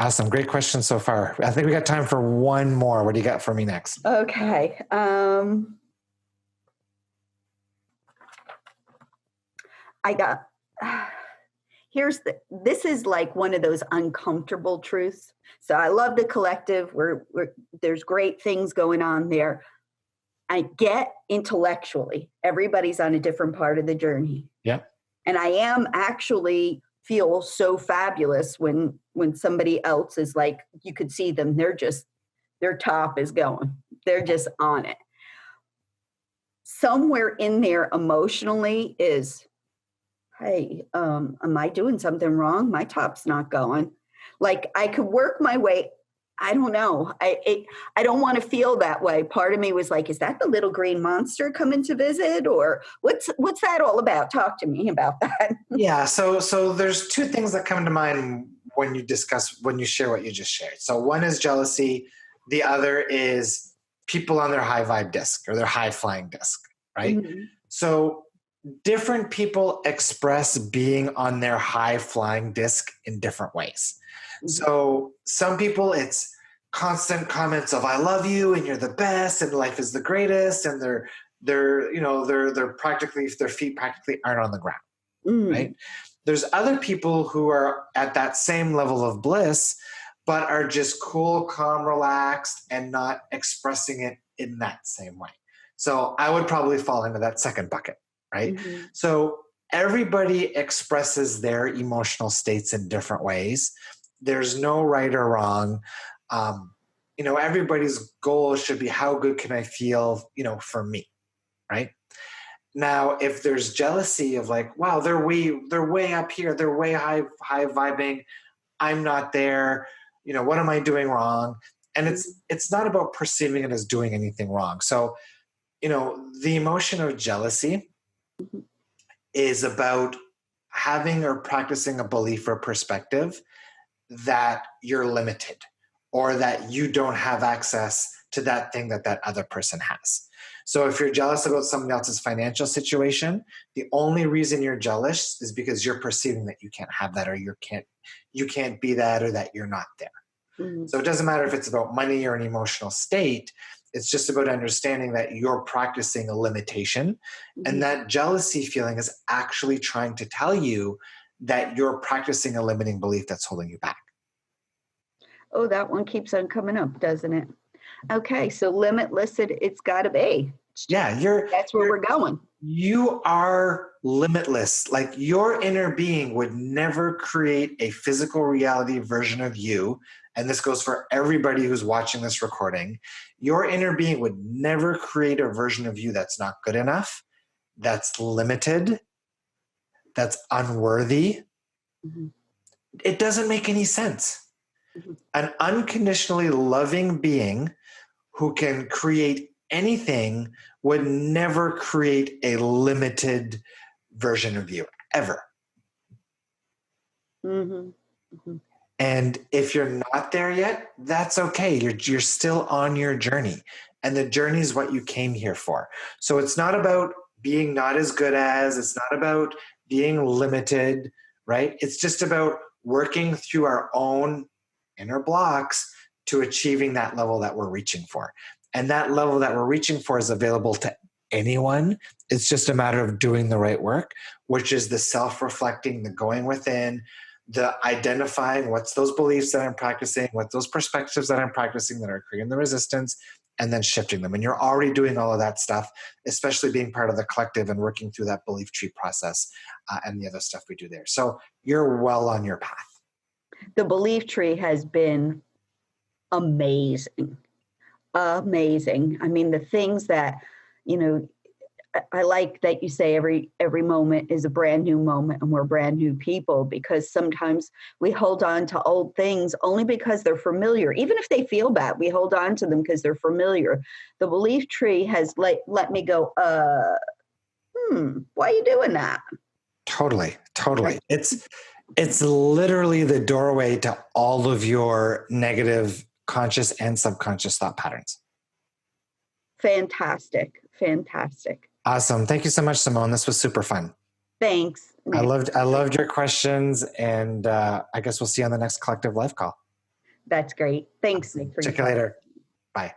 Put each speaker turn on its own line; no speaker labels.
Awesome. Great question so far. I think we got time for one more. What do you got for me next?
Okay. I got, this is like one of those uncomfortable truths. So I love the collective where there's great things going on there. I get intellectually, everybody's on a different part of the journey.
Yeah.
And I am actually feel so fabulous when somebody else is like, you could see them, their top is going, they're just on it. Somewhere in there emotionally is, hey, am I doing something wrong? My top's not going. Like I could work my way. I don't know. I don't want to feel that way. Part of me was like, is that the little green monster coming to visit, or what's that all about? Talk to me about that.
Yeah. So there's two things that come to mind when you share what you just shared. So one is jealousy. The other is people on their high vibe disc or their high flying disc, right? Mm-hmm. So different people express being on their high flying disc in different ways. So some people, it's constant comments of "I love you" and "you're the best" and "life is the greatest," and they're practically, their feet practically aren't on the ground, right? There's other people who are at that same level of bliss, but are just cool, calm, relaxed, and not expressing it in that same way. So I would probably fall into that second bucket, right? Mm-hmm. So everybody expresses their emotional states in different ways. There's no right or wrong. Everybody's goal should be, how good can I feel, for me, right? Now, if there's jealousy of like, wow, they're way up here, they're way high vibing, I'm not there, what am I doing wrong? And it's not about perceiving it as doing anything wrong. So, the emotion of jealousy is about having or practicing a belief or perspective that you're limited or that you don't have access to that thing that other person has. So if you're jealous about somebody else's financial situation, the only reason you're jealous is because you're perceiving that you can't have that, or you can't be that, or that you're not there. Mm-hmm. So it doesn't matter if it's about money or an emotional state. It's just about understanding that you're practicing a limitation, mm-hmm. and that jealousy feeling is actually trying to tell you that you're practicing a limiting belief that's holding you back.
Oh, that one keeps on coming up, doesn't it? Okay, so limitless, it's got to be.
Yeah,
that's where we're going.
You are limitless. Like, your inner being would never create a physical reality version of you. And this goes for everybody who's watching this recording. Your inner being would never create a version of you that's not good enough, that's limited, that's unworthy. Mm-hmm. It doesn't make any sense. Mm-hmm. An unconditionally loving being who can create anything would never create a limited version of you, ever. Mm-hmm. Mm-hmm. And if you're not there yet, that's okay. You're still on your journey. And the journey is what you came here for. So it's not about being not as good as, it's not about being limited, right? It's just about working through our own inner blocks to achieving that level that we're reaching for. And that level that we're reaching for is available to anyone. It's just a matter of doing the right work, which is the self-reflecting, the going within, the identifying what's those beliefs that I'm practicing, what those perspectives that I'm practicing that are creating the resistance, and then shifting them. And you're already doing all of that stuff, especially being part of the collective and working through that belief tree process and the other stuff we do there. So you're well on your path.
The belief tree has been amazing. Amazing. I mean, the things that, I like that you say every moment is a brand new moment and we're brand new people, because sometimes we hold on to old things only because they're familiar. Even if they feel bad, we hold on to them because they're familiar. The belief tree has let me go, why are you doing that?
Totally. It's literally the doorway to all of your negative conscious and subconscious thought patterns.
Fantastic.
Awesome. Thank you so much, Simone. This was super fun.
Thanks.
I loved your questions, and I guess we'll see you on the next Collective Life Call.
That's great. Thanks, Nick, for
Check you later. Bye.